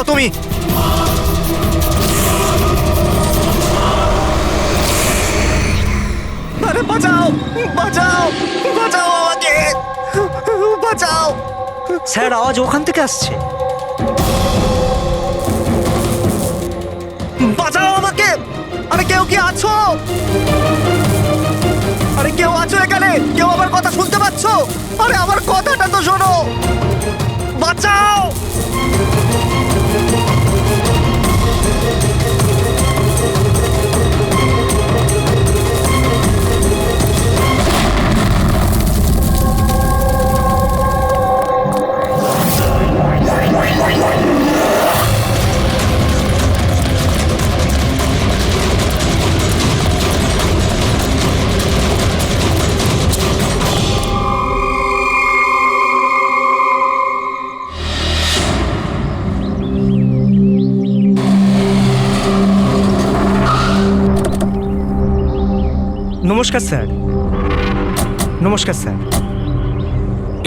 বাঁচাও তুমি। আরে বাঁচাও, বাঁচাও, বাঁচাও আমাকে, বাঁচাও। স্যার, আওয়াজ ওখান থেকে আসছে। বাঁচাও আমাকে। আরে কেউ কি আছো? আরে কেউ আছো এখানে? কেউ আমার কথা শুনতে পাচ্ছ? আরে আমার কথাটা তো শোনো, বাঁচাও। নমস্কার স্যার। নমস্কার স্যার।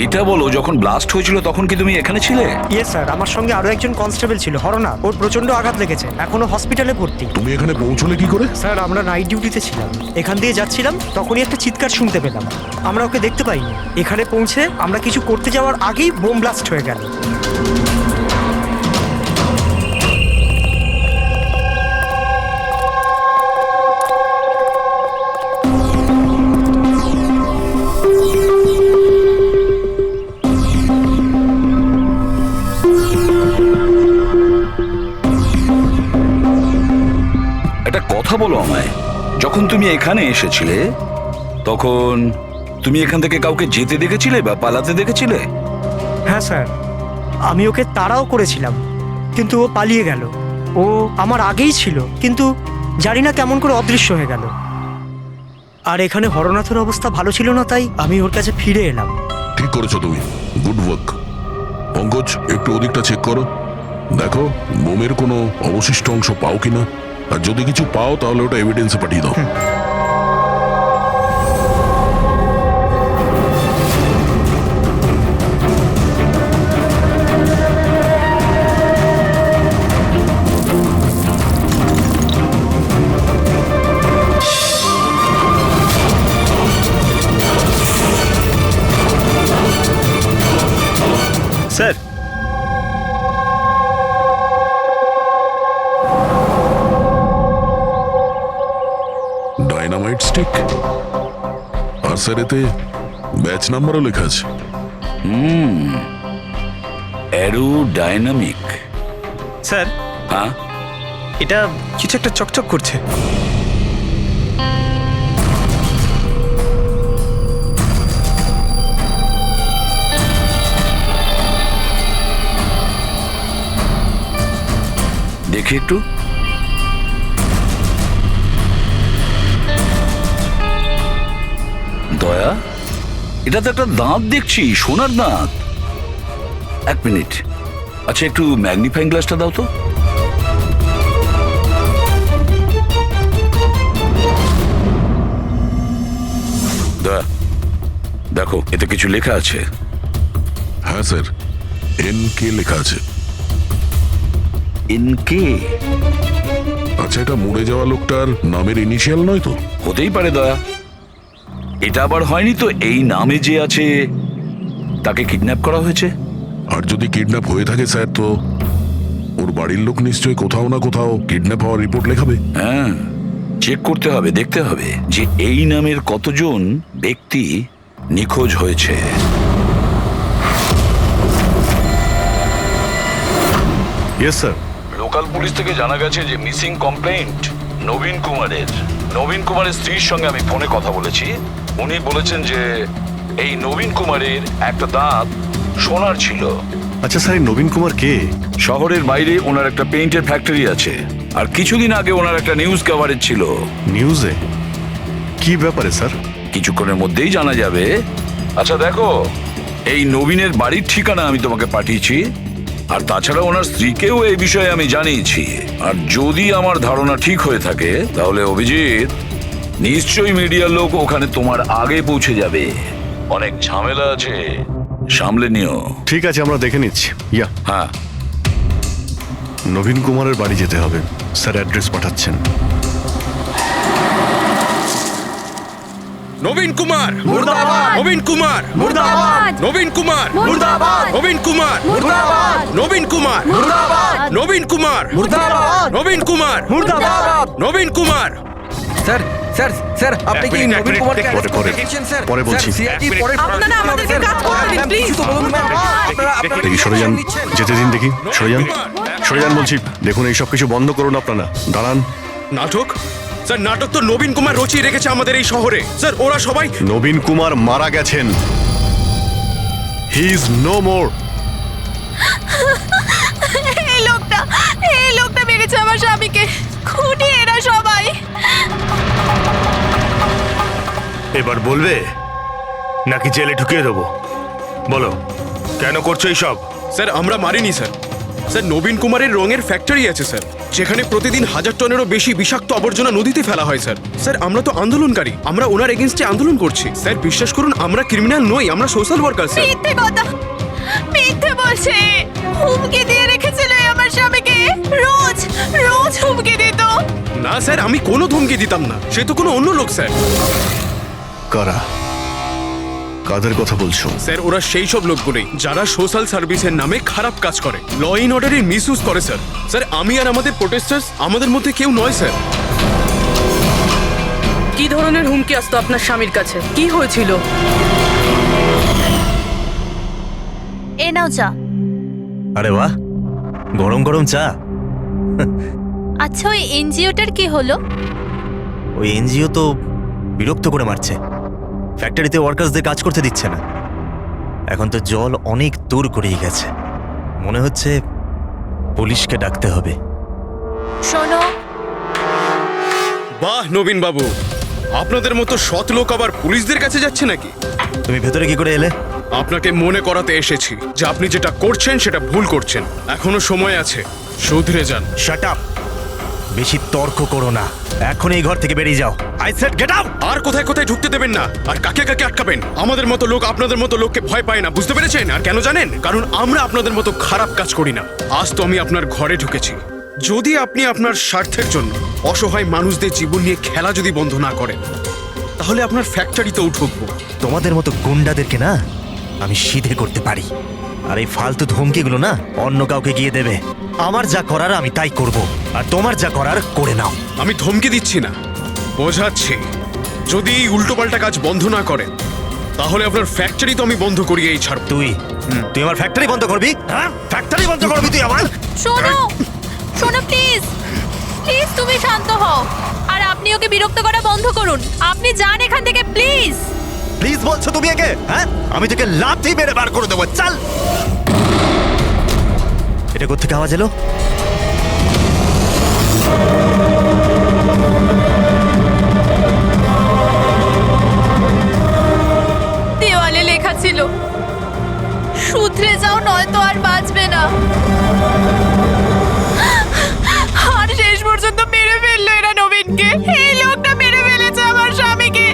এটা বলো, যখন ব্লাস্ট হয়েছিল তখন কি তুমি এখানে ছিলে? ইয়েস স্যার, আমার সঙ্গে আরো একজন কনস্টেবল ছিল, হরনা। ওর প্রচন্ড আঘাত লেগেছে, এখনো হসপিটালে ভর্তি। তুমি এখানে পৌঁছলে কি করে? স্যার, আমরা নাইট ডিউটিতে ছিলাম, এখান দিয়ে যাচ্ছিলাম, তখনই একটা চিৎকার শুনতে পেলাম। আমরা ওকে দেখতে পাইনি। এখানে পৌঁছে আমরা কিছু করতে যাওয়ার আগেই বোম ব্লাস্ট হয়ে গেল। একটা কথা বলো আমায়, যখন তুমি এখানে এসেছিলে তখন তুমি এখান থেকে কাউকে যেতে দেখেছিলে বা পালাতে দেখেছিলে? হ্যাঁ স্যার, আমি ওকে তাড়াও করেছিলাম, কিন্তু ও পালিয়ে গেল। ও আমার আগেই ছিল, কিন্তু জানি না কেমন করে অদৃশ্য হয়ে গেল। আর এখানে হরনাথের অবস্থা ভালো ছিল না, তাই আমি ওর কাছে ফিরে এলাম। ঠিক করেছো তুমি, গুড ওয়ার্ক। পঙ্কজ, একটু ওদিকটা চেক করো, দেখো বোমের কোনো অবশিষ্ট অংশ পাও কিনা, আর যদি কিছু পাও তাহলে ওটা এভিডেন্সে পাঠিয়ে দাও। স্যার, ডাইনামাইট স্টিক, আর স্যার এতে ব্যাচ নাম্বারও লেখা আছে। Arrow dynamic. স্যার হ্যাঁ, এটা কিছু একটা চকচক করছে। দেখি একটু। দয়া, এটা তো একটা দাঁত দেখছি, সোনার দাঁত। এক মিনিট, আচ্ছা একটু ম্যাগনিফাইং গ্লাসটা দাও তো। দয়া, দেখো এতে কিছু লেখা আছে। হ্যাঁ স্যার, NK লেখা আছে। এনকে? আচ্ছা, এটা মরে যাওয়া লোকটার নামের ইনিশিয়াল নয় তো? হতেই পারে দয়া। এটা আবার হয়নি তো এই নামে যে আছে তাকে কিডন্যাপ করা হয়েছে? আর যদি কিডন্যাপ হয়ে থাকে স্যার, তো ওর বাড়ির লোক নিশ্চয়ই কোথাও না কোথাও কিডন্যাপ হওয়ার রিপোর্ট লেখাবে। হ্যাঁ, চেক করতে হবে, দেখতে হবে যে এই নামের কতজন ব্যক্তি নিখোঁজ হয়েছে। Yes sir. লোকাল পুলিশ থেকে জানা গেছে যে মিসিং কমপ্লেইন্ট নবীন কুমারের। নবীন কুমারের স্ত্রীর সঙ্গে আমি ফোনে কথা বলেছি। উনি বলেছেন যে এই নবীন কুমারের একটা দাঁত সোনার ছিল। আচ্ছা স্যার, নবীন কুমার কে? শহরের বাইরে ওনার একটা পেইন্টের ফ্যাক্টরি আছে, আর কিছুদিন আগে ওনার একটা নিউজ কভারেজ ছিল। নিউজে? কি ব্যাপারে স্যার? কিছুক্ষণের মধ্যেই জানা যাবে। আচ্ছা দেখো, এই নবীনের বাড়ির ঠিকানা আমি তোমাকে পাঠিয়েছি, আর তাছাড়া ওনার স্ত্রীকেও এই বিষয়ে আমি জানিয়েছি। আর যদি আমার ধারণা ঠিক হয়ে থাকে তাহলে অভিজিৎ, নিশ্চয়ই মিডিয়ার লোক ওখানে তোমার আগে পৌঁছে যাবে। অনেক ঝামেলা আছে, সামলে নিও। ঠিক আছে, আমরা দেখে নিচ্ছি। ইয়া। হ্যাঁ। নবীন কুমারের বাড়ি যেতে হবে। স্যার অ্যাড্রেস পাঠাচ্ছেন। নবীন কুমার মুর্দাবাদ! নবীন কুমার মুর্দাবাদ! নবীন কুমার মুর্দাবাদ! নবীন কুমার মুর্দাবাদ! নবীন কুমার মুর্দাবাদ! নবীন কুমার মুর্দাবাদ! নবীন কুমার মুর্দাবাদ! নবীন কুমার স্যার স্যার স্যার আপনি কি নবীন কুমারকে পরে, arrest পরে। করতে দেখেছেন, স্যার? পরে বলছি। স্যার, CID পরে আপনারা আমাদেরকে কাজ করতে দিন, প্লিজ। কিছু বলুন, ম্যাম। আপনারা দেখি সরে যান, যেতে দিন দেখি। সরে যান, সরে যান বলছি। দেখুন এইসব কিছু বন্ধ করুন আপনারা। দাঁড়ান। নাটক স্যার, নাটক তো নবীন কুমার রচিয়ে রেখেছে আমাদের এই শহরে। স্যার ওরা সবাই নবীন কুমার মারা গেছেন। He is no more. এই লোকটা মেরেছে আমার স্বামীকে। খুনি এরা সবাই। এবার বলবে নাকি জেলে ঢুকিয়ে দেবো? বলো, কেন করছো এইসব? স্যার আমরা মারিনি স্যার। স্যার নবীন কুমারের রঙের ফ্যাক্টরি আছে স্যার, যেখানে প্রতিদিন 1000 টনেরও বেশি বিষাক্ত আবর্জনা নদীতে ফেলা হয় স্যার। স্যার আমরা তো আন্দোলনকারী, আমরা ওনার এগেনস্টে আন্দোলন করছি। স্যার বিশ্বাস করুন, আমরা ক্রিমিনাল নই, আমরা সোশ্যাল ওয়ার্কার স্যার। মিথ্যে কথা, মিথ্যে বলছে। হুমকি দিয়ে রেখেছিল আমার স্বামীকে। রোজ রোজ হুমকি দিত। না স্যার, আমি কোনো ধমকি দিতাম না, সে তো কোনো অন্য লোক স্যার। কারা? কাদের কথা বলছো? স্যার ওরা সেই সব লোকগুলোই যারা সোশ্যাল সার্ভিসের নামে খারাপ কাজ করে, ল ইন অর্ডারের মিসইউজ করে স্যার। স্যার আমি আর আমাদের প্রোটেস্টার্স আমাদের মধ্যে কেউ নয় স্যার। কি ধরনের হুমকি আসতো আপনার স্বামীর কাছে? কি হয়েছিল? এ নাও চা। আরে বাহ, গরম গরম চা। আচ্ছা, ওই এনজিওটার কি হলো? ওই এনজিও তো বিরক্ত করে মারছে, ফ্যাক্টরিতে ওয়ার্কার্সদের কাজ করতে দিচ্ছে না। এখন তো জল অনেক দূর গড়িয়ে গেছে, মনে হচ্ছে পুলিশকে ডাকতে হবে। শোনো, বাহ নবীন বাবু, আপনাদের মতো সৎ লোক আবার পুলিশদের কাছে যাচ্ছে নাকি? তুমি ভেতরে কি করে এলে? আপনাকে মনে করাতে এসেছি যে আপনি যেটা করছেন সেটা ভুল করছেন। এখনো সময় আছে, শুধরে যান। শাট আপ, বেশি তর্ক করো না। এখন এই ঘর থেকে বেরিয়ে যাও। I said get out. আর কোথায় কোথায় ঢুকতে দেবেন না, আর কাকে কাকে আটকাবেন। আমাদের মতো লোক আপনাদের মতো লোককে ভয় পায় না, বুঝতে পেরেছেন? আর কেন জানেন? কারণ আমরা আপনাদের মতো খারাপ কাজ করি না। আজ তো আমি আপনার ঘরে ঢুকেছি। যদি আপনি আপনার স্বার্থের জন্য অসহায় মানুষদের জীবন নিয়ে খেলা যদি বন্ধ না করেন, তাহলে আপনার ফ্যাক্টরিতেও ঢুকবো। তোমাদের মতো গুন্ডাদেরকে না আমি সিধে করতে পারি, আর এই ফালতু ধমকিগুলো না অন্য কাউকে গিয়ে দেবে। আমার যা করার আমি তাই করব, আর তোমার যা করার করে নাও। আমি ধমকি দিচ্ছি না, বোঝাচ্ছি। যদি এই উল্টোপাল্টা কাজ বন্ধ না করেন, তাহলে আপনার ফ্যাক্টরি তো আমি বন্ধ করিয়েই ছাড়ব। তুই আমার ফ্যাক্টরি বন্ধ করবি? হ্যাঁ, ফ্যাক্টরি বন্ধ করবি তুই আমার? শোনো, শোনো প্লিজ, প্লিজ তুমি শান্ত হও। আর আপনি ওকে বিরক্ত করা বন্ধ করুন। আপনি যান এখান থেকে প্লিজ। প্লিজ বলছো তুমি একে? হ্যাঁ, আমি তোকে লাথি মেরে বার করে দেবো। চল। এটা কোত্থেকে আওয়াজ এলো? দেওয়ালে লেখা ছিল, শুধরে যাও নয়তো আর বাঁচবে না। আর শেষ পর্যন্ত মেরে ফেললো এরা নবীনকে। এই লোকটা মেরে ফেলেছে আমার স্বামীকে।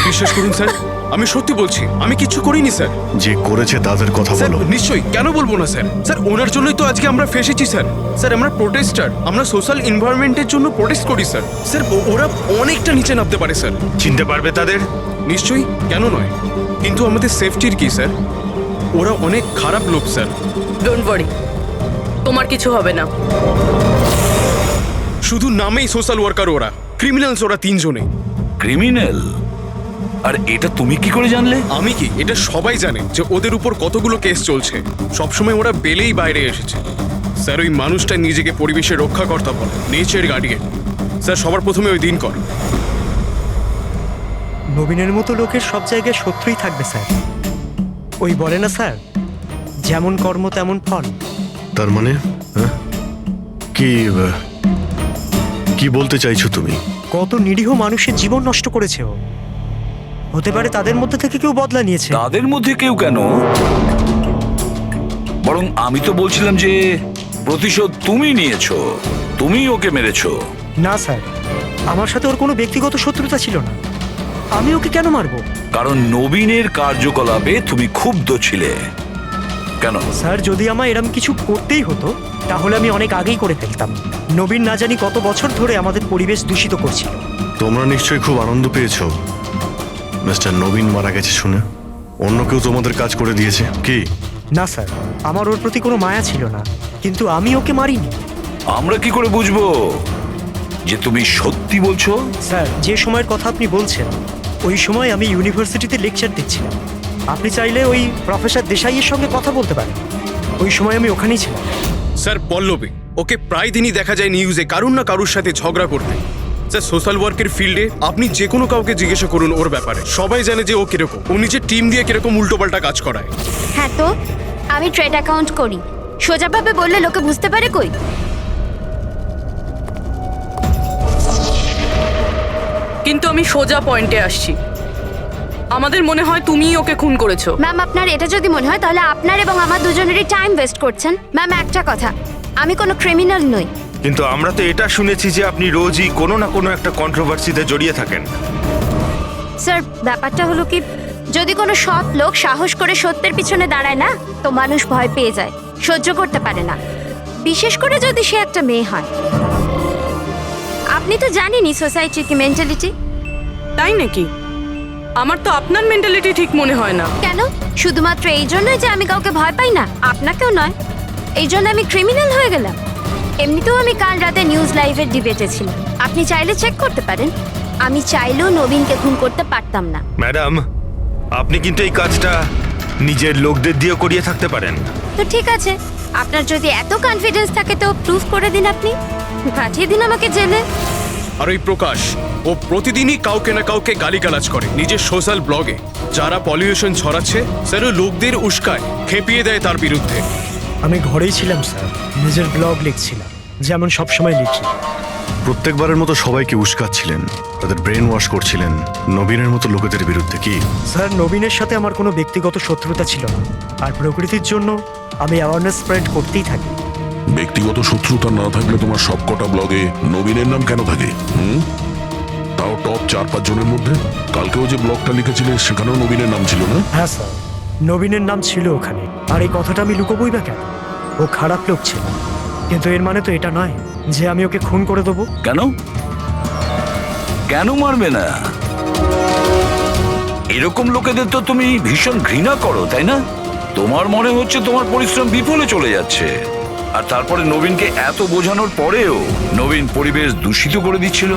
বিশ্বাস করুন স্যার, আমি সত্যি বলছি, আমি কিচ্ছু করিনি স্যার। যে করেছে তাদের কথা স্যার বলো। নিশ্চয়ই, কেন বলবো না স্যার। স্যার ওনার জন্যই তো আজকে আমরা ফেসেছি স্যার। স্যার আমরা প্রোটেস্টার, আমরা সোশ্যাল এনভায়রনমেন্টের জন্য প্রোটেস্ট করি স্যার। স্যার ওরা অনেকটা নিচে নামতে পারে স্যার। চিনতে পারবে তাদের? নিশ্চয়ই, কেন নয়, কিন্তু আমাদের সেফটির কি স্যার? ওরা অনেক খারাপ লোক স্যার। ডোন্ট ওয়ারি, তোমার কিছু হবে না। শুধু নামেই সোশ্যাল ওয়ার্কার ওরা, ক্রিমিনালস ওরা তিনজনে। ক্রিমিনাল? আর এটা তুমি কি করে জানলে? আমি কি, এটা সবাই জানে যে ওদের উপর কতগুলো কেস চলছে। সবসময় ওরা বেলেই বাইরে এসেছে স্যার। ওই মানুষটা নিজেকে পরিবেশের রক্ষাকর্তা বলে, নেচার গার্ডিয়ান। স্যার সবার প্রথমে ওই দিন কর। নবীনের মতো লোকের সব জায়গায় শত্রুই থাকবে স্যার। ওই বলে না স্যার, যেমন কর্ম তেমন ফল। তার মানে হ্যাঁ? কি বলতে চাইছো তুমি? কত নিরীহ মানুষের জীবন নষ্ট করেছে ও। হতে পারে তাদের মধ্যে থেকে কেউ বদলা নিয়েছে। তাদের মধ্যে কেউ কেন, বরং আমি তো বলছিলাম যে প্রতিশোধ তুমি নিয়েছো, তুমি ওকে মেরেছো। না স্যার, আমার সাথে ওর কোনো ব্যক্তিগত শত্রুতা ছিল না। আমি ওকে কেন মারবো? কারণ নবীনের কার্যকলাপে তুমি ক্ষুব্ধ ছিলে। কেন? স্যার যদি আমায় এরম কিছু করতেই হতো তাহলে আমি অনেক আগেই করে ফেলতাম। নবীন না জানি কত বছর ধরে আমাদের পরিবেশ দূষিত করছিল। তোমরা নিশ্চয়ই খুব আনন্দ পেয়েছো মিস্টার নবীন মারা গেছে শুনে। অন্য কেউ তোমাদের কাজ করে দিয়েছে কি? না স্যার, আমার ওর প্রতি কোনো মায়া ছিল না, কিন্তু আমি ওকে মারিনি। আমরা কি করে বুঝবো যে তুমি সত্যি বলছো? স্যার, যে সময়ের কথা আপনি বলছেন ওই সময় আমি ইউনিভার্সিটিতে লেকচার দিচ্ছিলাম। আপনি চাইলে ওই প্রফেসর দেশাইয়ের সঙ্গে কথা বলতে পারেন। ওই সময় আমি ওখানেই ছিলাম। স্যার পল্লবী, ওকে প্রায় দিনই দেখা যায় নিউজে কারুর না কারুর সাথে ঝগড়া করতে। স্যার সোশ্যাল ওয়ার্কের ফিল্ডে আপনি যে কোনো কাউকে জিজ্ঞাসা করুন ওর ব্যাপারে, সবাই জানে যে ও কিরকম, ও নিজের টিম দিয়ে কিরকম উল্টোপাল্টা কাজ করায়। হ্যাঁ তো আমি ট্রেড অ্যাকাউন্ট করি, সোজাভাবে বললে লোকে বুঝতে পারে কই। কিন্তু আমি সোজা পয়েন্টে আসছি। আমাদের মনে হয় তুমিই ওকে খুন করেছো। ম্যাম আপনার এটা যদি মনে হয় তাহলে আপনার এবং আমার দুজনেরই টাইম ওয়েস্ট করছেন। ম্যাম একটা কথা, আমি কোনো ক্রিমিনাল নই। কিন্তু আমরা তো এটা শুনেছি যে আপনি রোজই কোনো না কোনো একটা কন্ট্রোভার্সিতে জড়িয়ে থাকেন। স্যার ব্যাপারটা হলো কি, যদি কোনো সৎ লোক সাহস করে সত্যের পিছনে দাঁড়ায় না, তো মানুষ ভয় পেয়ে যায়, সহ্য করতে পারে না, বিশেষ করে যদি সে একটা মেয়ে হয়। আপনি তো জানেনই সোসাইটির কি মেন্টালিটি। তাই নাকি? আমার তো আপনার মেন্টালিটি ঠিক মনে হয় না। কেন? শুধুমাত্র এই জন্যই যে আমি কাউকে ভয় পাই না? আপনাকেও নয়। এই জন্য আমি ক্রিমিনাল হয়ে গেলাম? এমনিতেও আমি কাল রাতে নিউজ লাইভের ডিবেটে ছিলাম, আপনি চাইলে চেক করতে পারেন। আমি চাইলেও নবীনকে খুন করতে পারতাম না। ম্যাডাম, আপনি কিন্তু এই কাজটা নিজের লোকদের দিয়ে করিয়ে থাকতে পারেন। তো ঠিক আছে, আপনার যদি এত কনফিডেন্স থাকে তো প্রুফ করে দিন, আপনি পাঠিয়ে দিন আমাকে জেলে। আর ওই প্রকাশ, ও প্রতিদিনই কাউকে না কাউকে গালিগালাজ করে নিজের সোশ্যাল ব্লগে। যারা পলিউশন ছড়াচ্ছে স্যার ও লোকদের উস্কায়, খেপিয়ে দেয় তার বিরুদ্ধে। আমি ঘরেই ছিলাম স্যার, নিজের ব্লগ লিখছিলাম, যেমন সবসময় লিখি। প্রত্যেকবারের মতো সবাইকে উস্কাচ্ছিলেন, তাদের ব্রেন ওয়াশ করছিলেন নবীনের মতো লোকেদের বিরুদ্ধে কি? স্যার, নবীনের সাথে আমার কোনো ব্যক্তিগত শত্রুতা ছিল না, আর প্রকৃতির জন্য আমি অ্যাওয়ারনেস স্প্রেড করতেই থাকি। ব্যক্তিগত শত্রুতা না থাকলে তোমার সবকটা ব্লগে নবীনের নাম কেন থাকে? তাও টপ 4-5 জনের মধ্যে। কালকেও যে ব্লগটা লিখেছিলে সেখানেও নবীনের নাম ছিল না? হ্যাঁ স্যার, নবীনের নাম ছিল ওখানে। আর এই কথাটা আমি লুকোবই বা কেন? ও খারাপ লোক ছিল, কিন্তু এর মানে তো এটা নয় যে আমি ওকে খুন করে দেবো। কেন? কেন মারবে না? এরকম লোকেদের তো তুমি ভীষণ ঘৃণা করো, তাই না? তোমার মনে হচ্ছে তোমার পরিশ্রম বিফলে চলে যাচ্ছে, আর তারপরে নবীনকে এত বোঝানোর পরেও নবীন পরিবেশ দূষিত করে দিচ্ছিল,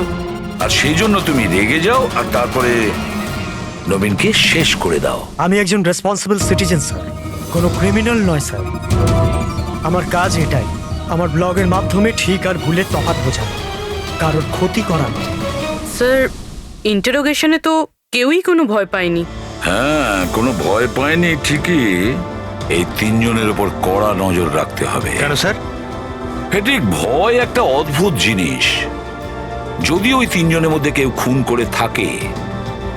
আর সেই জন্য তুমি রেগে যাও আর তারপরে নবীনকে শেষ করে দাও। আমি একজন রেসপন্সিবল সিটিজেন স্যার, কোনো ক্রিমিনাল নয় স্যার। আমার কাজ এটাই, আমার ব্লগের মাধ্যমে ঠিক আর ভুলের তফাৎ বোঝানো, কারোর ক্ষতি করা নয়। স্যার, ইন্টারোগেশনে তো কেউই কোনো ভয় পায়নি। হ্যাঁ, কোনো ভয় পায়নি ঠিকই। এই 3 জনের উপর কড়া নজর রাখতে হবে। কেন স্যার? ঠিক, ভয় একটা অদ্ভুত জিনিস। যদি ওই 3 জনের মধ্যে কেউ খুন করে থাকে,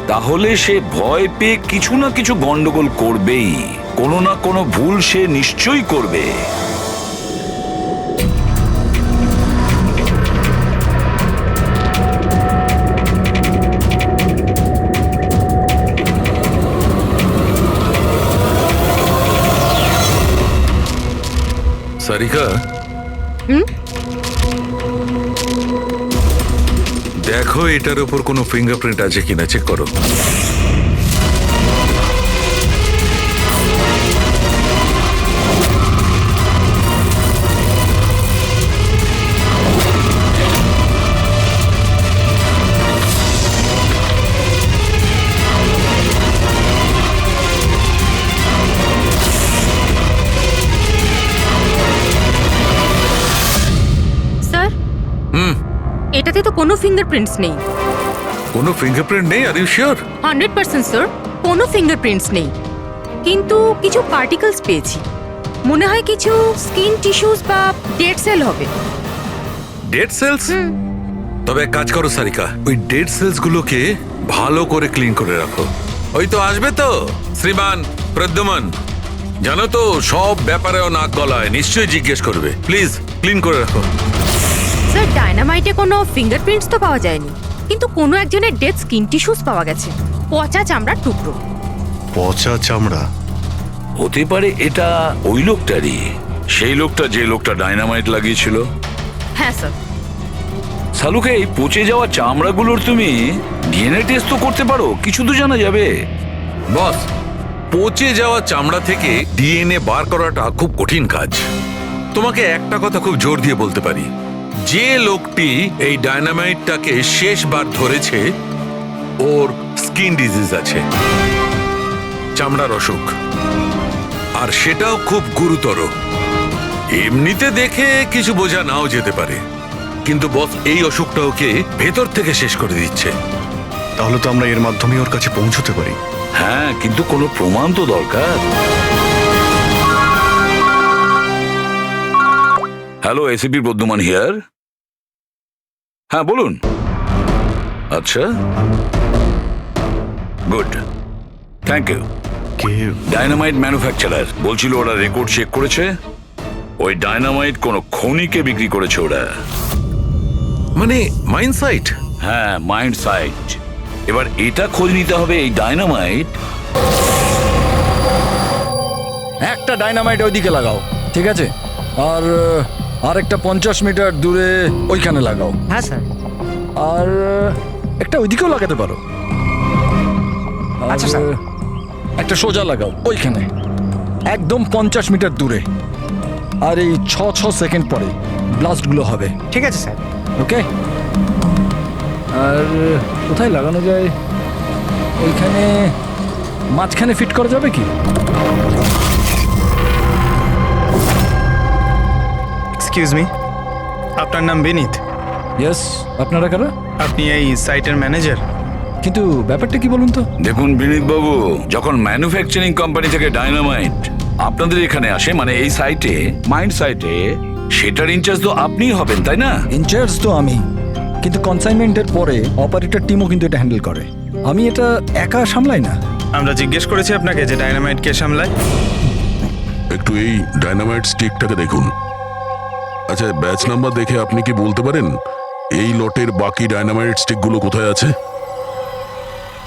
তাহলে সে ভয় পেয়ে কিছু না কিছু গন্ডগোল করবেই, কোনো না কোনো ভুল সে নিশ্চয়ই করবে। সারিকা, দেখো এটার উপর কোনো ফিঙ্গারপ্রিন্ট আছে কিনা, চেক করো। স্যার, এটাতে তো কোনো ফিঙ্গারপ্রিন্টস নেই। কোনো ফিঙ্গারপ্রিন্ট নেই? Are you sure? 100% স্যার, কোনো ফিঙ্গারপ্রিন্টস নেই, কিন্তু কিছু পার্টিকেলস পেয়েছি। মনে হয় কিছু স্কিন টিস্যুস বা ডেড সেল হবে। Dead cells? তবে এক কাজ করো সারিকা, ওই ডেড সেলস গুলোকে ভালো করে ক্লিন করে রাখো। ওই তো আসবে তো শ্রীমান প্রদ্যুমন, জানো তো সব ব্যাপারেও নাক গলায়, নিশ্চয়ই জিজ্ঞেস করবে। প্লিজ ক্লিন করে রাখো। স্যার, ডায়নামাইটে কোনো ফিঙ্গারপ্রিন্টস তো পাওয়া যায়নি, কিন্তু কোনো একজনের ডেড স্কিন টিস্যুস পাওয়া গেছে, পচা চামড়ার টুকরো। পচা চামড়া? হতে পারে এটা ওই লোকটারই, সেই লোকটা যে লোকটা ডাইনামাইট লাগিয়েছিল? হ্যাঁ স্যার। সালুকে এই পচে যাওয়া চামড়াগুলোর তুমি ডিএনএ টেস্ট তো করতে পারো, কিছু তো জানা যাবে। বস, পচে যাওয়া চামড়া থেকে ডিএনএ বার করাটা খুব কঠিন কাজ। তোমাকে একটা কথা খুব জোর দিয়ে বলতে পারি, যে লোকটি এই ডায়নামাইটটাকে শেষবার ধরেছে ওর স্কিন ডিজিজ আছে, চামড়ার অসুখ, আর সেটাও খুব গুরুতর। এমনিতে দেখে কিছু বোঝা নাও যেতে পারে, কিন্তু বস এই অসুখটা ওকে ভেতর থেকে শেষ করে দিচ্ছে। তাহলে তো আমরা এর মাধ্যমে ওর কাছে পৌঁছতে পারি। হ্যাঁ, কিন্তু কোনো প্রমাণ তো দরকার। Hello, ACP Bardhaman here. হ্যাঁ বলুন। আচ্ছা, good, thank you. Dynamite manufacturer বলছিল ওরা রেকর্ড চেক করেছে, ওই ডায়নামাইট কোনো খনিকে বিক্রি করেছে ওরা। মানে মাইন সাইট? হ্যাঁ, মাইন্ড সাইট। এবার এটা খোঁজ নিতে হবে এই ডায়নামাইট। একটা ডাইনামাইট ওইদিকে লাগাও, ঠিক আছে? আর আরেকটা 50 মিটার দূরে ওইখানে লাগাও। হ্যাঁ স্যার। আর একটা ওইদিকেও লাগাতে পারো। আচ্ছা স্যার। একটা সোজা লাগাও ওইখানে, একদম 50 মিটার দূরে। আর এই 6 সেকেন্ড পরে ব্লাস্টগুলো হবে। ঠিক আছে স্যার। ওকে। আর কোথায় লাগানো যায়? ওইখানে মাঝখানে ফিট করা যাবে কি? এক্সকিউজ মি, আপনার নাম বিনীত? ইয়েস। আপনারা কারা? আপনি এই সাইটের ম্যানেজার? কিন্তু ব্যাপারটা কি বলুন তো? দেখুন বিনীত বাবু, যখন ম্যানুফ্যাকচারিং কোম্পানি থেকে ডায়নামাইট আপনাদের এখানে আসে, মানে এই সাইটে, মাইন্ড সাইটে, সেটার ইনচার্জ তো আপনিই হবেন, তাই না? ইনচার্জ তো আমি, কিন্তু কনসাইনমেন্টের পরে অপারেটর টিমও কিন্তু এটা হ্যান্ডেল করে। আমি এটা একা সামলাই না। আমরা জিজ্ঞেস করেছি আপনাকে যে ডায়নামাইট কে সামলায়। একটু এই ডায়নামাইট স্টিকটাকে দেখুন। আচ্ছা, ব্যাচ নাম্বার দেখে আপনি কি বলতে পারেন এই লটের বাকি ডায়নামাইট স্টিকগুলো কোথায় আছে?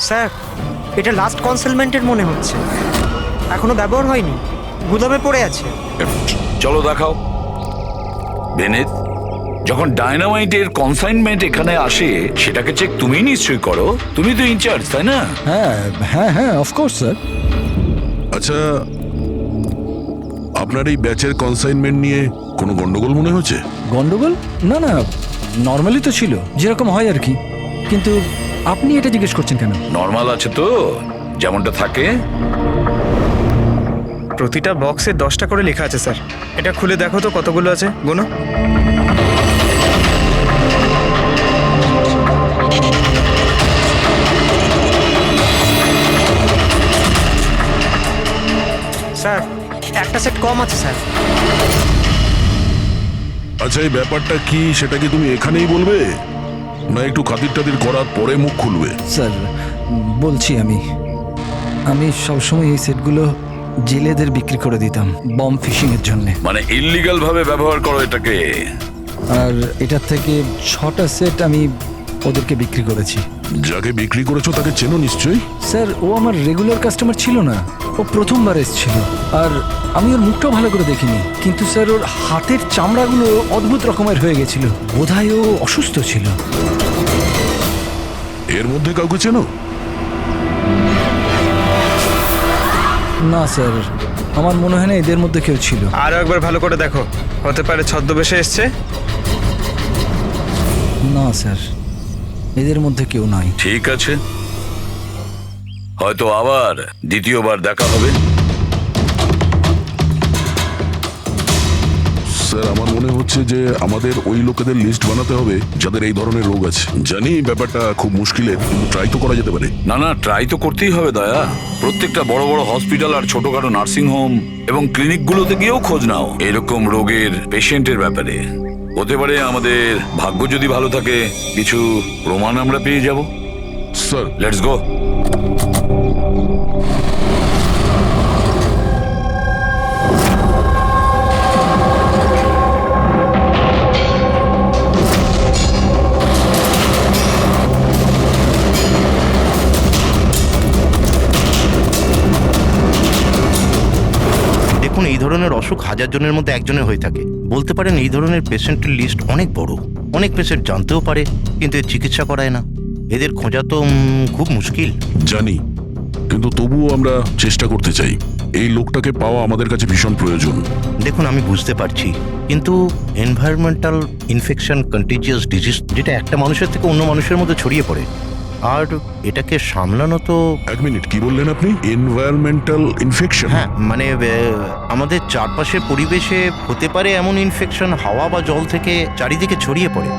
স্যার, এটা লাস্ট কনসেলমেন্টের মনে হচ্ছে, এখনো ব্যবহার হয়নি, গুদামে পড়ে আছে। চলো দেখাও। বিনীত, যখন ডায়নামাইটের কনসাইনমেন্ট এখানে আসে, সেটাকে চেক তুমি নিশ্চয়ই করো, তুমি তো ইনচার্জ, তাই না? হ্যাঁ হ্যাঁ হ্যাঁ, অফকোর্স স্যার। আচ্ছা, আপনার এই ব্যাচের কনসাইনমেন্ট নিয়ে কোনো গন্ডগোল মনে হচ্ছে? গন্ডগোল? না না, নর্মালি তো ছিল, যেরকম হয় আর কি। কিন্তু আপনি এটা জিজ্ঞেস করছেন কেন? নর্মাল আছে তো, যেমনটা থাকে। প্রতিটা বক্সে 10টা করে লেখা আছে স্যার। এটা খুলে দেখো তো কতগুলো আছে, গুনো। স্যার, একটা সেট কম আছে স্যার। আচ্ছা, এই ব্যাপারটা কি সেটা কি তুমি এখানেই বলবে, না একটু খাতির টাতির করার পরে মুখ খুলবে? স্যার বলছি, আমি সবসময় এই সেটগুলো জেলেদের বিক্রি করে দিতাম বম ফিশিং এর জন্য। মানে ইল্লিগাল ভাবে ব্যবহার করো এটাকে। আর এটার থেকে 6টা সেট আমি ওদেরকে বিক্রি করেছি। যাকে বিক্রি করেছো তাকে চেনো নিশ্চয়ই? স্যার, ও আমার রেগুলার কাস্টমার ছিল না, ও প্রথমবার এসেছিল। আর আমি ওর মুখটাও ভালো করে দেখিনি, কিন্তু স্যার ওর হাতের চামড়াগুলো অদ্ভুত রকমের হয়ে গেছিল, বোধহয় ও অসুস্থ ছিল। এর মধ্যে কাউকে চেনো? না স্যার, আমার মনে হয় না এদের মধ্যে কেউ ছিল। আরো একবার ভালো করে দেখো, হতে পারে ছদ্মবেশে এসছে। না স্যার, এদের মধ্যে কেউ নাই। ঠিক আছে, হয়তো আবার দ্বিতীয়বার দেখা হবে। স্যার, আমার মনে হচ্ছে যে আমাদের ওই লোকেদের লিস্ট বানাতে হবে যাদের এই ধরনের রোগ আছে। জানি ব্যাপারটা খুব মুশকিলের, কিন্তু ট্রাই তো করা যেতে পারে। না না, ট্রাই তো করতেই হবে দয়া। প্রত্যেকটা বড় বড় হসপিটাল আর ছোটখাটো নার্সিং হোম এবং ক্লিনিকগুলোতে গিয়েও খোঁজ নাও এরকম রোগের পেশেন্টের ব্যাপারে। হতে পারে আমাদের ভাগ্য যদি ভালো থাকে, কিছু প্রমাণ আমরা পেয়ে যাব। Sir, let's go. দেখুন, এই ধরনের অসুখ হাজার জনের মধ্যে একজনের হয়ে থাকে। বলতে পারেন এই ধরনের পেশেন্টের লিস্ট অনেক বড়। অনেক পেশেন্ট জানতেও পারে কিন্তু এর চিকিৎসা করায় না। এদের খোঁজা তো খুব মুশকিল। জানি, কিন্তু তবুও আমরা চেষ্টা করতে চাই। এই লোকটাকে পাওয়া আমাদের কাছে ভীষণ প্রয়োজন। দেখুন, আমি বুঝতে পারছি, কিন্তু এনভায়রনমেন্টাল ইনফেকশন কন্টিজিয়াস ডিজিজ, যেটা একটা মানুষের থেকে অন্য মানুষের মধ্যে ছড়িয়ে পড়ে, আর এটাকে সামলানো তো। এক মিনিট, কি বললেন আপনি? Environmental infection? হ্যাঁ, মানে আমাদের চারপাশের পরিবেশে হতে পারে এমন ইনফেকশন হাওয়া বা জল থেকে চারিদিকে ছড়িয়ে পড়ে।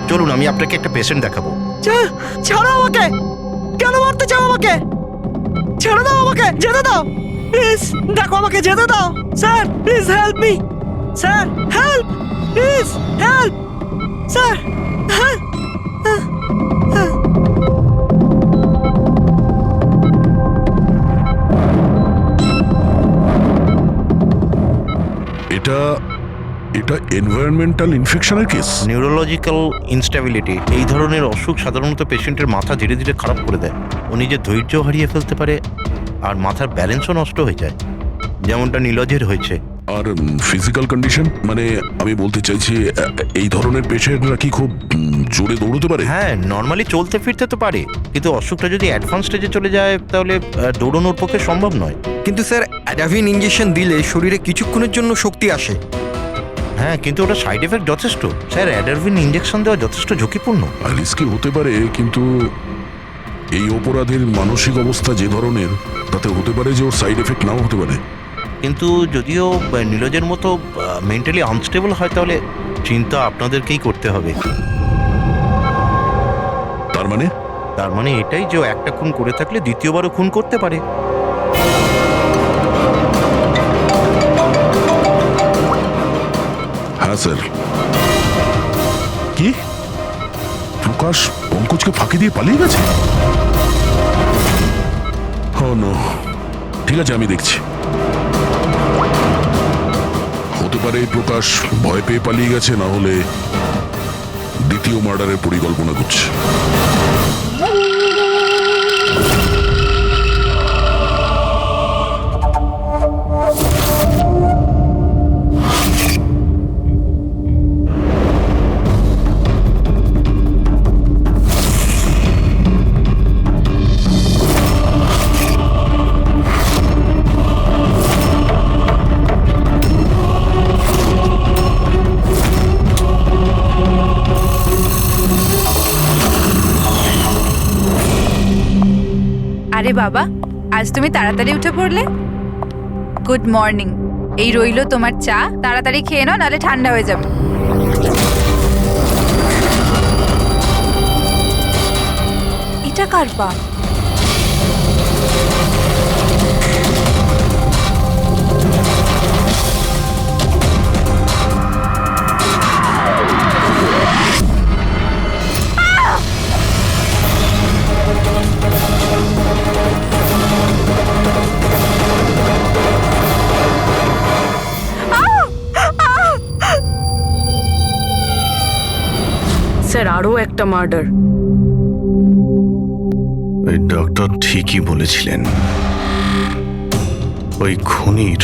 চলুন, আমি আপনাকে একটা পেশেন্ট দেখাবো। ছাড়ো আমাকে! কেন মারতে চাও আমাকে? ছেড়ে দাও আমাকে, যেতে দাও প্লিজ। দেখো, আমাকে যেতে দাও sir, please help me sir, help please, help sir, help. এটা এনভায়রনমেন্টাল ইনফেকশনের কেস। নিউরোলজিক্যাল ইনস্টেবিলিটি, এই ধরনের অসুখ সাধারণত পেশেন্টের মাথা ধীরে ধীরে খারাপ করে দেয়। ও নিজের ধৈর্য হারিয়ে ফেলতে পারে আর মাথার ব্যালেন্সও নষ্ট হয়ে যায়, যেমনটা নীলজের হয়েছে। আর ফিজিক্যাল কন্ডিশন, মানে আমি বলতে চাইছি এই ধরনের পেশেন্টরা কি খুব জোরে দৌড়তে পারে? হ্যাঁ, নর্মালি চলতে ফিরতে তো পারে, কিন্তু অসুখটা যদি অ্যাডভান্স স্টেজে চলে যায় তাহলে দৌড়ানোর পক্ষে সম্ভব নয়। কিন্তু স্যার, অ্যাডাভিন ইঞ্জেকশন দিলে শরীরে কিছুক্ষণের জন্য শক্তি আসে। হ্যাঁ, কিন্তু ওটা সাইড এফেক্ট যথেষ্ট। স্যার, অ্যাডারভিন ইঞ্জেকশন দেওয়া যথেষ্ট ঝুঁকিপূর্ণ। রিস্কি হতে পারে, কিন্তু এই অপরাধের মানসিক অবস্থা যে ধরনের, তাতে হতে পারে যে ওর সাইড এফেক্ট নাও হতে পারে। কিন্তু যদিও নীলজের মতো মেন্টালি আনস্টেবল হয়, তাহলে চিন্তা আপনাদেরকেই করতে হবে। তার মানে এটাই যে একটা খুন করে থাকলে দ্বিতীয়বারও খুন করতে পারে। হ্যাঁ স্যার। কি প্রকাশ পঙ্কজকে ফাঁকি দিয়ে পালিয়ে গেছে? ও নো, ঠিক আছে, আমি দেখছি। হতে পারে প্রকাশ ভয় পেয়ে পালিয়ে গেছে, না হলে দ্বিতীয় মার্ডারের পরিকল্পনা করছে। আরে বাবা, আজ তুমি তাড়াতাড়ি উঠে পড়লে। Good morning. এই রইলো তোমার চা, তাড়াতাড়ি খেয়ে নাও, নাহলে ঠান্ডা হয়ে যাবে। এটা কার পা? স্যার, আরও একটা মার্ডার। ওই ডক্টর ঠিকই বলেছিলেন, ওই খুনির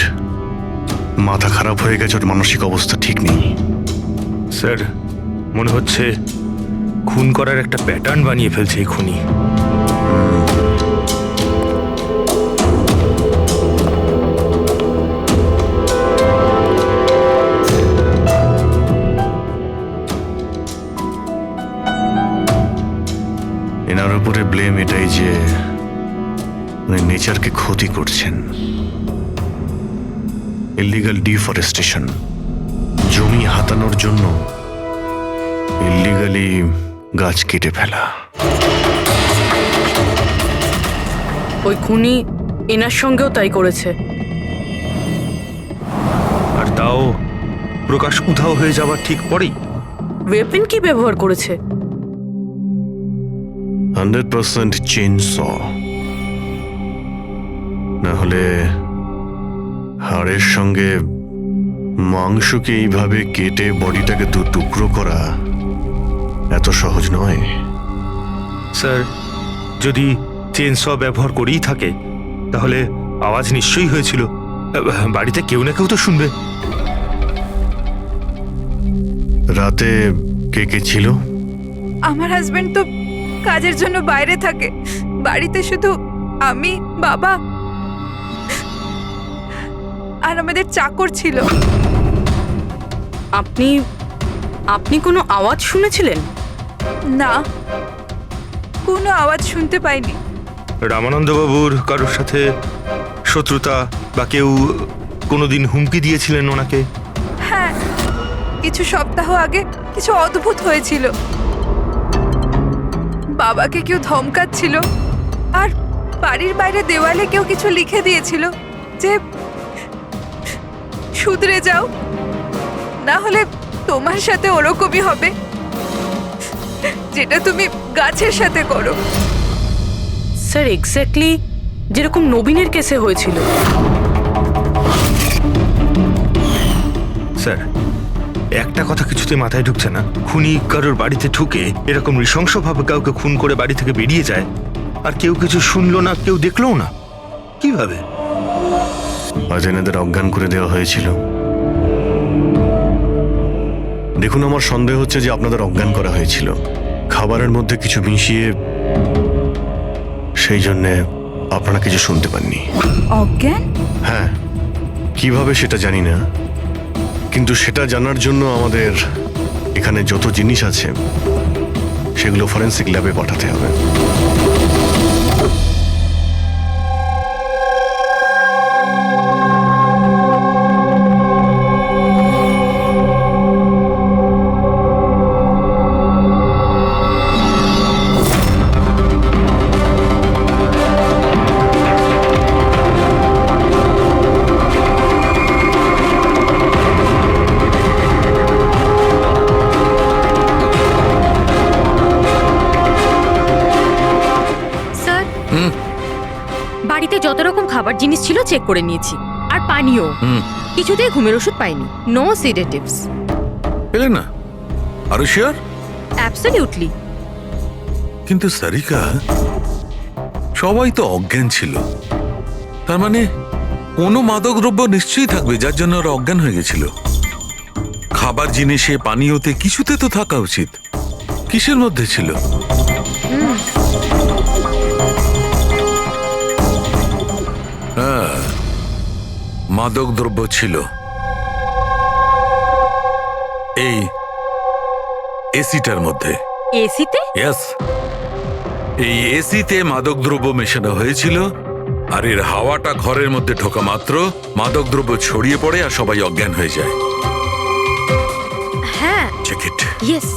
মাথা খারাপ হয়ে গেছে, ওর মানসিক অবস্থা ঠিক নেই। স্যার, মনে হচ্ছে খুন করার একটা প্যাটার্ন বানিয়ে ফেলছে এই খুনি। এনার উপরে ব্লেম এটাই যে উনি নেচারকে ক্ষতি করছেন। ইলিগাল ডিফরেস্টেশন, জমি হাতানোর জন্য ইলিগালি গাছ কেটে ফেলা। ওই খুনি এনার সঙ্গেও তাই করেছে। আর তাও প্রকাশ উধাও হয়ে যাবার ঠিক পরেই। ওয়েপেন কি ব্যবহার করেছে? 100% চেইন স, না হলে হাড়ের সঙ্গে মাংসকে এইভাবে কেটে বডিটাকে দু টুকরো করা এত সহজ নয়। স্যার, যদি চেনস ব্যবহার করেই থাকে তাহলে আওয়াজ নিশ্চয়ই হয়েছিল। বাড়িতে কেউ না কেউ তো শুনবে। রাতে কে কে ছিল? আমার হাজবেন্ড তো কাজের জন্য বাইরে থাকে, বাড়িতে শুধু আমি, বাবা আর আমাদের চাকর ছিল। আপনি আপনি কোনো আওয়াজ শুনেছিলেন? না, কোনো আওয়াজ শুনতে পাইনি। রামানন্দ বাবুর কারোর সাথে শত্রুতা বা কেউ কোনোদিন হুমকি দিয়েছিলেন ওনাকে? হ্যাঁ, কিছু সপ্তাহ আগে কিছু অদ্ভুত হয়েছিল। বাবাকে কেউ ধমকাচ্ছিল আর বাড়ির বাইরে দেওয়ালে কেউ কিছু লিখে দিয়েছিল যে শুধরে যাও, না হলে তোমার সাথে ওরকমই হবে যেটা তুমি গাছের সাথে করো। স্যার, এক্স্যাক্টলি যেরকম নবীনের কেসে হয়েছিল। স্যার, একটা কথা কিছুতে মাথায় ঢুকছে না। খুনি কারোর বাড়িতে ঢুকে এরকম নৃশংসভাবে কাউকে খুন করে বাড়ি থেকে বেরিয়ে যায়, আর কেউ কিছু শুনলো না, কেউ দেখলোও না। কিভাবে? আজ এনাদের অজ্ঞান করে দেওয়া হয়েছিল। দেখুন, আমার সন্দেহ হচ্ছে যে আপনাদের অজ্ঞান করা হয়েছিল খাবারের মধ্যে কিছু মিশিয়ে, সেই জন্যে আপনারা কিছু শুনতে পাননি। অজ্ঞান? হ্যাঁ, কিভাবে সেটা জানি না, কিন্তু সেটা জানার জন্য আমাদের এখানে যত জিনিস আছে সেগুলো ফরেন্সিক ল্যাবে পাঠাতে হবে। বাড়িতে যত রকম খাবার জিনিস ছিল চেক করে নিয়েছি, আর পানিও। কিছুতেই ঘুমের ওষুধ পাইনি। No sedatives. পেলে না? আরো শিওর? অ্যাবসলিউটলি। কিন্তু সারিকা, সবাই তো অজ্ঞান ছিল, তার মানে কোনো মাদক দ্রব্য নিশ্চয়ই থাকবে যার জন্য ওরা অজ্ঞান হয়ে গেছিল। খাবার জিনিসে, পানীয়তে, কিছুতে তো থাকা উচিত। কিসের মধ্যে ছিল? হ্যাঁ, মাদক দ্রব্য ছিল। এই এসিটার মধ্যে। এসিতে? ইয়েস, এই এসিতে মাদক দ্রব্য মেশানো হয়েছিল, আর এর হাওয়াটা ঘরের মধ্যে ঢোকা মাত্র মাদক দ্রব্য ছড়িয়ে পড়ে আর সবাই অজ্ঞান হয়ে যায়। হ্যাঁ, চেক ইট। ইয়েস।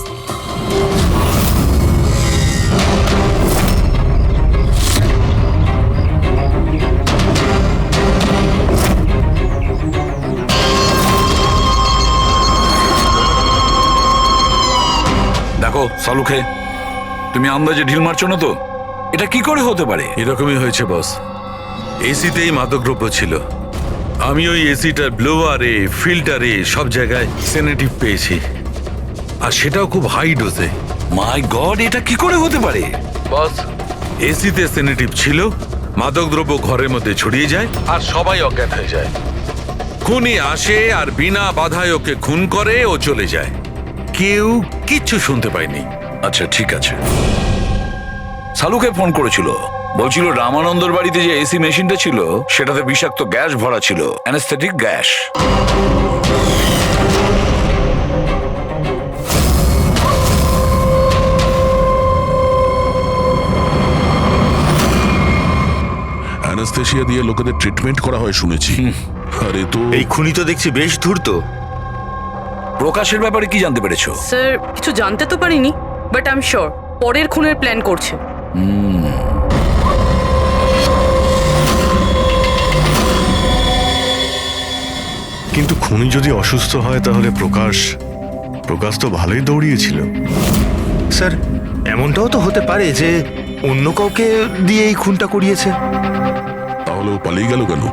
দেখো সালুখে, তুমি আন্দাজে ঢিল মারছো না তো? এটা কি করে হতে পারে? এরকমই হয়েছে বস। এসিতেই মাদকদ্রব্য ছিল। আমি ওই এসিটার ব্লোয়ারে, ফিল্টারে সব জায়গায় সেনেটিভ পেয়েছি, আর সেটাও খুব হাই ডোজে। মাই গড, এটা কি করে হতে পারে? বস, এসিতে সেনেটিভ ছিল, মাদকদ্রব্য ঘরের মধ্যে ছড়িয়ে যায় আর সবাই অজ্ঞান হয়ে যায়। খুনি আসে আর বিনা বাধায় ওকে খুন করে, ও চলে যায়। কেউ কিচ্ছু শুনতে পায়নি। আচ্ছা ঠিক আছে। সালুকে ফোন করেছিল, বলছিল রামানন্দর বাড়িতে যে এসি মেশিনটা ছিল সেটাতে বিষাক্ত গ্যাস ভরা ছিল, অ্যানেস্থেটিক গ্যাস। অ্যানাস্থেশিয়া দিয়ে লোকেদের ট্রিটমেন্ট করা হয় শুনেছি। আরে তো এই খুনি তো দেখছি বেশ ধূর্ত। প্রকাশের ব্যাপারে কি জানতে পেরেছো? স্যার, কিছু জানতে তো পারিনি, বাট আই এম শিওর পরের খুনের প্ল্যান করছে। কিন্তু খুনি যদি অসুস্থ হয় তাহলে প্রকাশ তো ভালোই দৌড়িয়েছিল। স্যার, এমনটাও তো হতে পারে যে অন্য কাউকে দিয়ে এই খুনটা করিয়েছে। তাহলে ও পালিয়ে গেল কেন?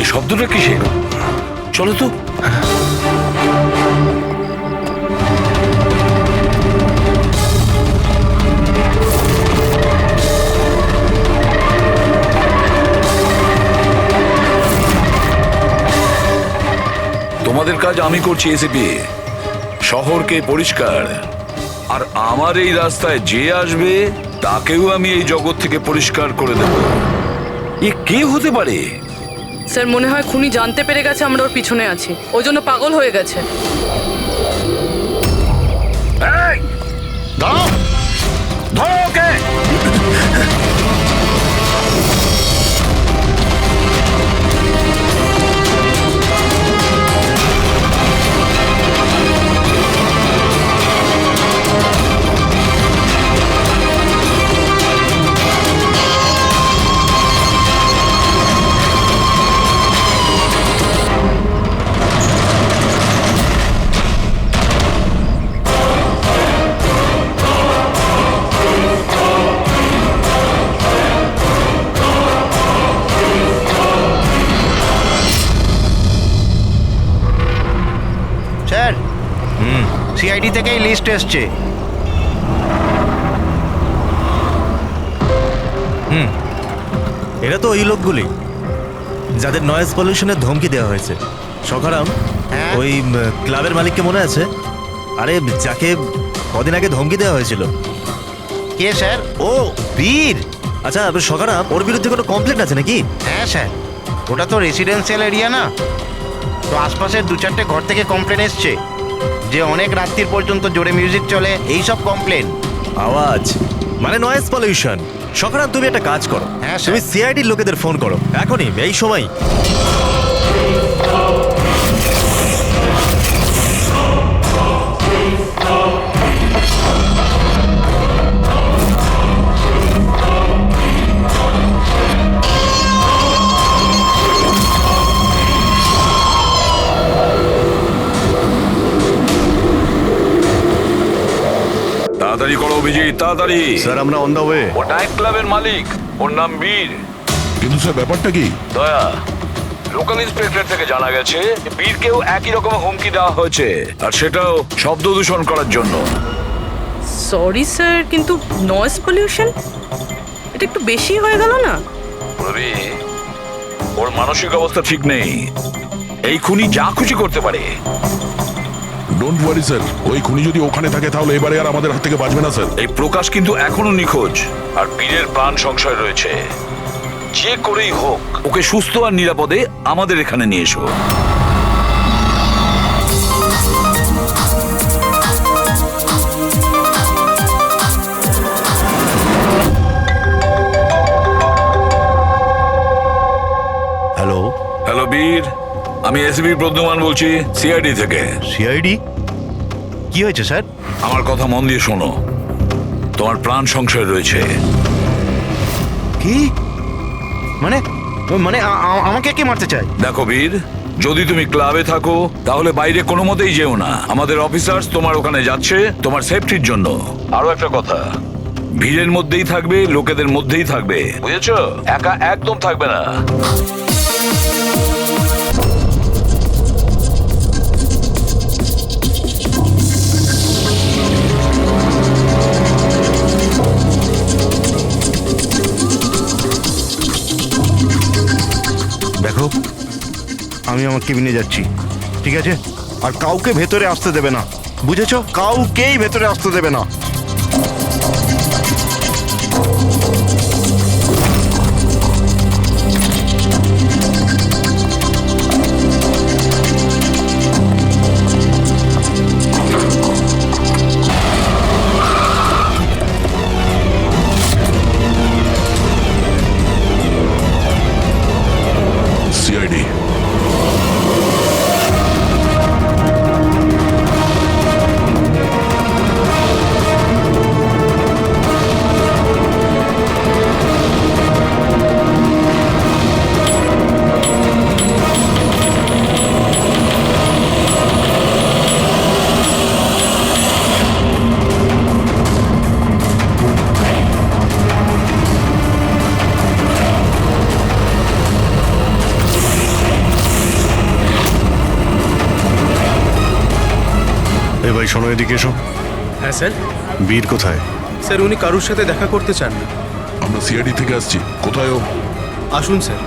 এই শব্দটা কিসের? চলো তো। কাজ আমি করছি এসিপি, শহরকে পরিষ্কার। আর আমার এই রাস্তায় যে আসবে তাকেও আমি এই জগৎ থেকে পরিষ্কার করে দেব। এ কে হতে পারে? স্যার মনে হয় খুনি জানতে পেরে গেছে আমরা ওর পিছনে আছি, ওই জন্য পাগল হয়ে গেছে। এই, দাঁড়াও, ধরো ওকে। স্যার, সিআইডি থেকেই লিস্ট এসছে। এরা তো ওই লোকগুলি যাদের নয়েজ পলিউশনের ধমকি দেওয়া হয়েছে। সখারাম, ওই ক্লাবের মালিককে মনে আছে? আরে যাকে কদিন আগে ধমকি দেওয়া হয়েছিল। কে স্যার? ও বীর। আচ্ছা সখারাম, ওর বিরুদ্ধে কোনো কমপ্লেন আছে নাকি? হ্যাঁ স্যার, ওটা তো রেসিডেন্সিয়াল এরিয়া না, তো আশপাশের 2-4টে ঘর থেকে কমপ্লেন এসছে যে অনেক রাত্রির পর্যন্ত জোরে মিউজিক চলে, এই সব কমপ্লেন। আওয়াজ মানে নয়েজ পলিউশন। সখারাম, তুমি একটা কাজ করো, হ্যাঁ তুমি সিআইডির লোকেদের ফোন করো এখনই, এই সময়। তাড়াতাড়ি করো অভিজিৎ, তাড়াতাড়ি। স্যার আমরা অন দা ওয়ে। ও নাইট ক্লাবের মালিক, ওর নাম বীর। কিন্তু স্যার ব্যাপারটা কি? দয়া, লোকাল ইন্সপেক্টর থেকে জানা গেছে বীরকেও একই রকম হুমকি দেওয়া হয়েছে, আর সেটাও শব্দ দূষণ করার জন্য। সরি স্যার, কিন্তু নয়েজ পলিউশন এটা একটু বেশি হয়ে গেল না? রবি, ওর মানসিক অবস্থা ঠিক নেই, এই খুনি যা খুশি করতে পারে। ডোন্ট ওয়ারি স্যার, ওই খুনি যদি ওখানে থাকে তাহলে এবারে আর আমাদের হাত থেকে বাঁচবে না স্যার। এই প্রকাশ কিন্তু এখনো নিখোঁজ, আর বীরের প্রাণ সংশয় রয়েছে। যে করেই হোক ওকে সুস্থ আর নিরাপদে আমাদের এখানে নিয়ে এসো। হ্যালো। হ্যালো বীর, আমি এসপি প্রদ্যুমান বলছি, সিআইডি থেকে। সিআইডি? কি হয়েছে স্যার? আমার কথা মন দিয়ে শোনো, তোমার প্রাণ সংশয় রয়েছে। কি মানে? মানে আমাকে কে মারতে চায়? দেখো বীর, যদি তুমি ক্লাবে থাকো তাহলে বাইরে কোনো মতেই যেও না। আমাদের অফিসার্স তোমার ওখানে যাচ্ছে তোমার সেফটির জন্য। আরো একটা কথা, ভিড়ের মধ্যেই থাকবে, লোকেদের মধ্যেই থাকবে, বুঝেছো? একা একদম থাকবে না। দেখো, আমি আমার কেবিনে যাচ্ছি, ঠিক আছে? আর কাউকে ভেতরে আসতে দেবে না, বুঝেছো? কাউকেই ভেতরে আসতে দেবে না। সিআইডি। এ ভাই শোনো, এদিকে এসো। হ্যাঁ স্যার। বীর কোথায়? স্যার উনি কারুর সাথে দেখা করতে চান না। আমরা সিআইডি থেকে আসছি। কোথায় ও? আসুন স্যার।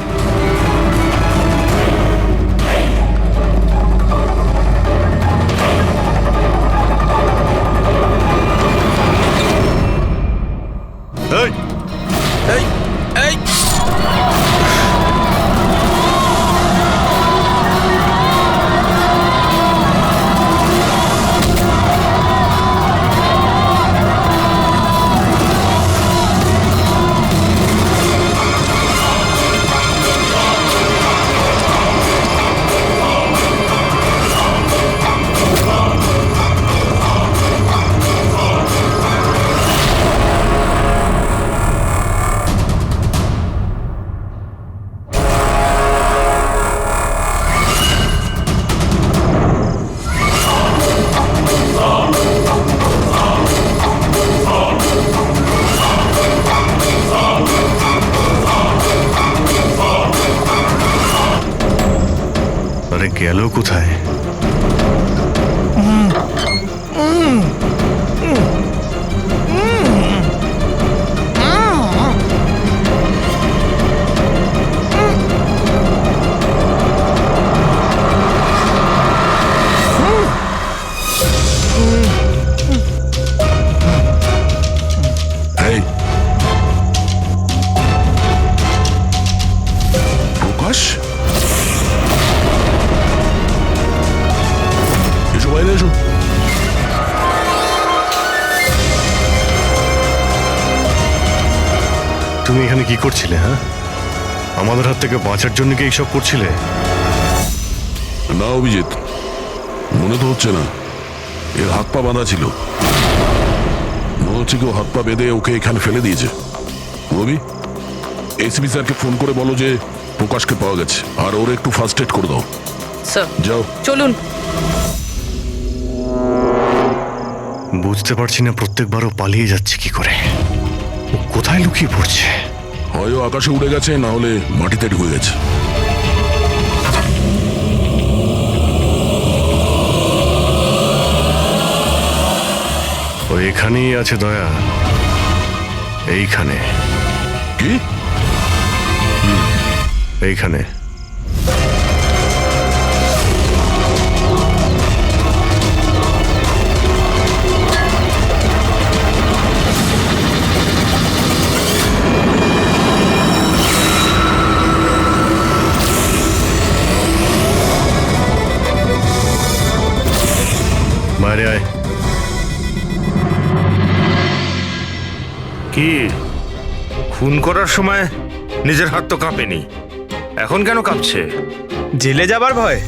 গেল কোথায়? এই প্রকাশ, এসো বাইরে এসো। তুমি এখানে কি করছিলে? হ্যাঁ, আমাদের হাত থেকে বাঁচার জন্য কি এইসব করছিলে? না অভিজিৎ, মনে তো হচ্ছে না। এর হাত পা বাঁধা ছিল, মনে হচ্ছে কেউ হাত পা বেঁধে ওকে এখানে ফেলে দিয়েছে। রবি, এসপি স্যারকে ফোন করে বলো যে প্রকাশকে পাওয়া গেছে, আর ওর একটু ফার্স্ট এড করে দাও। স্যার যাও। চলুন। বুঝতে পারছি না প্রত্যেকবারও পালিয়ে যাচ্ছে কি করে। ও কোথায় লুকিয়ে পড়ছে? হয় ও আকাশে উড়ে গেছে, না হলে মাটিতে ঢুকে গেছে। ও এখানেই আছে দয়া, এইখানে। কি? এইখানে। বাইরে আয়। কি খুন করার সময় নিজের হাত তো কাঁপেনি, এখন কেন কাঁপছে? জেলে যাবার ভয়?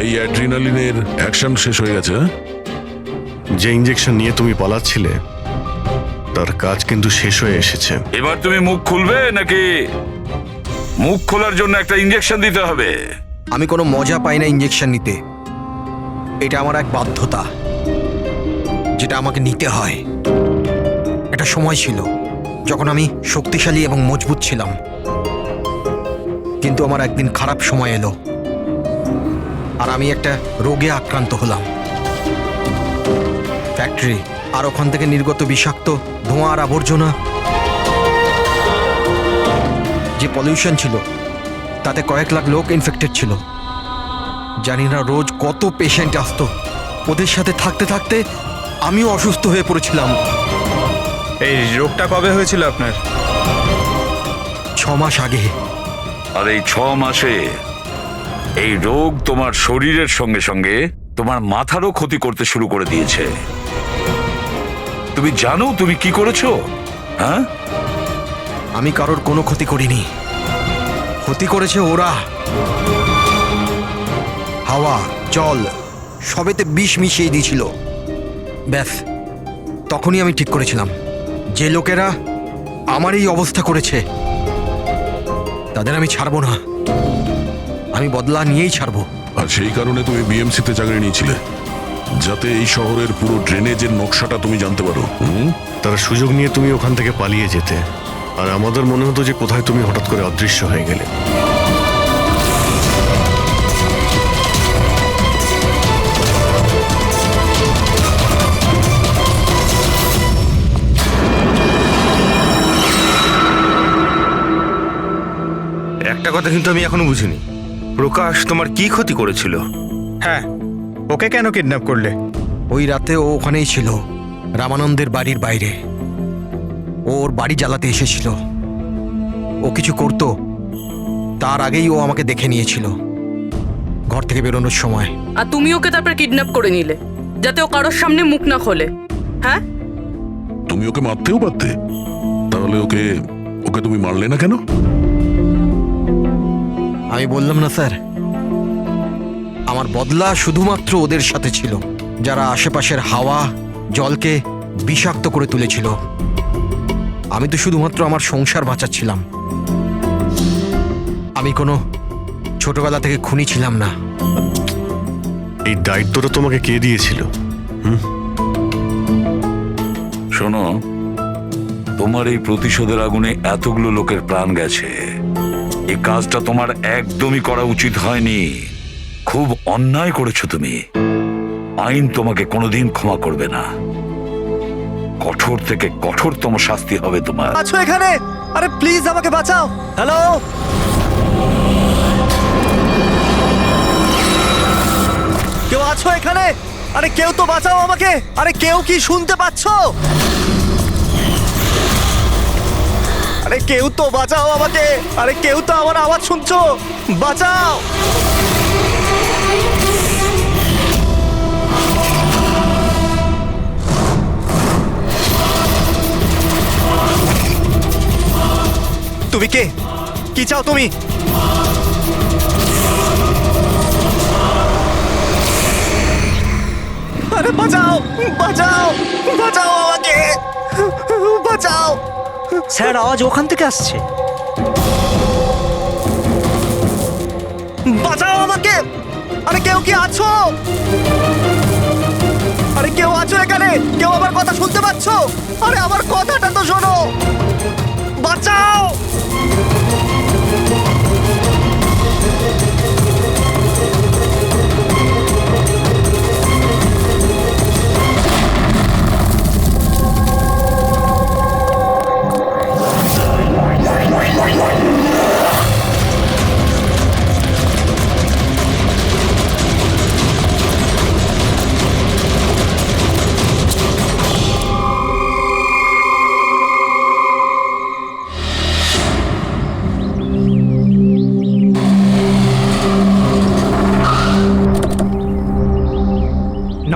এই অ্যাড্রিনালিনের অ্যাকশন শেষ হয়ে গেছে। হ্যাঁ? যে ইঞ্জেকশন নিয়ে তুমি পালাচ্ছিলে তার কাজ কিন্তু শেষ হয়ে এসেছে। এবার তুমি মুখ খুলবে নাকি মুখ খোলার জন্য একটা ইঞ্জেকশন দিতে হবে? আমি কোনো মজা পাই না ইঞ্জেকশন নিতে। এটা আমার এক বাধ্যতা, যেটা আমাকে নিতে হয়। একটা সময় ছিল যখন আমি শক্তিশালী এবং মজবুত ছিলাম, কিন্তু আমার একদিন খারাপ সময় এলো আর আমি একটা রোগে আক্রান্ত হলাম। ফ্যাক্টরি আর ওখান থেকে নির্গত বিষাক্ত ধোঁয়া আর আবর্জনা, যে পলিউশন ছিল তাতে কয়েক লাখ লোক ইনফেক্টেড ছিল। জানি না রোজ কত পেশেন্ট আসতো। ওদের সাথে থাকতে থাকতে আমিও অসুস্থ হয়ে পড়েছিলাম। এই রোগটা কবে হয়েছিল আপনার? 6 মাস আগে। আর এই 6 মাসে এই রোগ তোমার শরীরের সঙ্গে সঙ্গে তোমার মাথারও ক্ষতি করতে শুরু করে দিয়েছে। তুমি জানো তুমি কি করেছো? হ্যাঁ, আমি কারোর কোনো ক্ষতি করিনি, ক্ষতি করেছে ওরা। হাওয়া, জল সবেতে বিষ মিশিয়ে দিয়েছিল। ব্যাস, তখনই আমি ঠিক করেছিলাম যে লোকেরা আমার এই অবস্থা করেছে তাদের আমি ছাড়বো না, আমি বদলা নিয়েই ছাড়বো। আর সেই কারণে তুমি বিএমসিতে চাকরি নিয়েছিলে, যাতে এই শহরের পুরো ড্রেনেজের নকশাটা তুমি জানতে পারো। তারা সুযোগ নিয়ে তুমি ওখান থেকে পালিয়ে যেতে, আর আমাদের মনে হতো যে কোথায় তুমি হঠাৎ করে অদৃশ্য হয়ে গেলে। একটা কথা কিন্তু আমি এখনো বুঝিনি, প্রকাশ তোমার কি ক্ষতি করেছিল? হ্যাঁ, ওকে কেন কিডন্যাপ করলে? ওই রাতে ও ওখানেই ছিল, রামানন্দের বাড়ির বাইরে। ওর বাড়ি জ্বালাতে এসেছিল। ও কিছু করতো তার আগেই ও আমাকে দেখে নিয়েছিল ঘর থেকে বেরোনোর সময়। আর তুমি ওকে তারপর কিডন্যাপ করে নিলে যাতে ও কারোর সামনে মুখ না খোলে। হ্যাঁ, তুমি ওকে মারতেও পারতে, তাহলে ওকে তুমি মারলে না কেন? আমি বললাম না স্যার, আমার বদলা শুধুমাত্র ওদের সাথে ছিল, যারা আশেপাশের হাওয়া জলকে বিষাক্ত করে তুলেছিল। আমি তো শুধুমাত্র আমার সংসার বাঁচাচ্ছিলাম। আমি কোনো ছোটবেলা থেকে খুনি ছিলাম না। এই দায়িত্বটা তোমাকে কে দিয়েছিল? শোনো, তোমার এই প্রতিশোধের আগুনে এতগুলো লোকের প্রাণ গেছে, এই কাজটা তোমার একদমই করা উচিত হয়নি। খুব অন্যায় করেছো তুমি। আইন তোমাকে কোনোদিন ক্ষমা করবে না। কঠোর থেকে কঠোরতম শাস্তি হবে তোমার। আছো এখানে? আরে প্লিজ আমাকে বাঁচাও। হ্যালো, কেউ আছো এখানে? আরে কেউ তো বাঁচাও আমাকে। আরে কেউ কি শুনতে পাচ্ছো? আরে কেউ তো বাঁচাও আমাকে। আরে কেউ তো আমার আওয়াজ শুনছো? বাঁচাও। তুমি কে? কি চাও তুমি? আরে বাঁচাও, বাঁচাও, বাঁচাও আমাকে, বাঁচাও। স্যার, আওয়াজ ওখান থেকে আসছে। বাঁচাও আমাকে। আরে কেউ কি আছো? আরে কেউ আছো এখানে? কেউ আমার কথা শুনতে পাচ্ছো? আরে আমার কথাটা তো শোনো। বাঁচাও।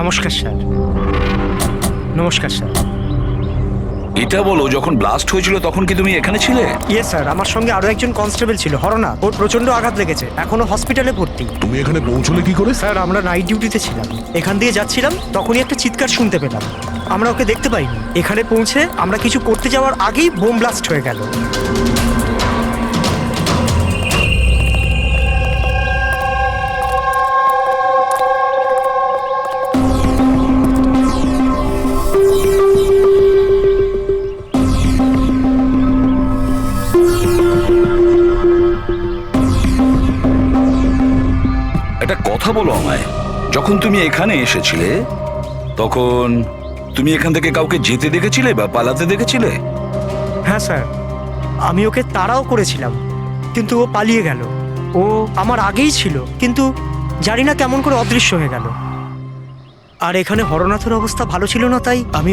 নমস্কার স্যার। নমস্কার স্যার। এটা বলো, যখন ব্লাস্ট হয়েছিল তখন কি তুমি এখানে ছিলে? ইয়ে স্যার, আমার সঙ্গে আরো একজন কনস্টেবল ছিল, হরনাথ। ওর প্রচন্ড আঘাত লেগেছে, এখনো হসপিটালে ভর্তি। তুমি এখানে পৌঁছলে কি করে? স্যার, আমরা নাইট ডিউটিতে ছিলাম। এখান দিয়ে যাচ্ছিলাম, তখনই একটা চিৎকার শুনতে পেলাম। আমরা ওকে দেখতে পাইনি। এখানে পৌঁছে আমরা কিছু করতে যাওয়ার আগেই বোম ব্লাস্ট হয়ে গেল। একটা কথা বলো আমায়, যখন তুমি এখানে এসেছিলে তখন তুমি এখান থেকে কাউকে যেতে দেখেছিলে বা পালাতে দেখেছিলে? হ্যাঁ স্যার, আমি ওকে তাড়াও করেছিলাম, কিন্তু ও পালিয়ে গেল। ও আমার আগেই ছিল, কিন্তু জানি না কেমন করে অদৃশ্য হয়ে গেল। আর এখানে হরনাথের অবস্থা ভালো ছিল না, তাই আমি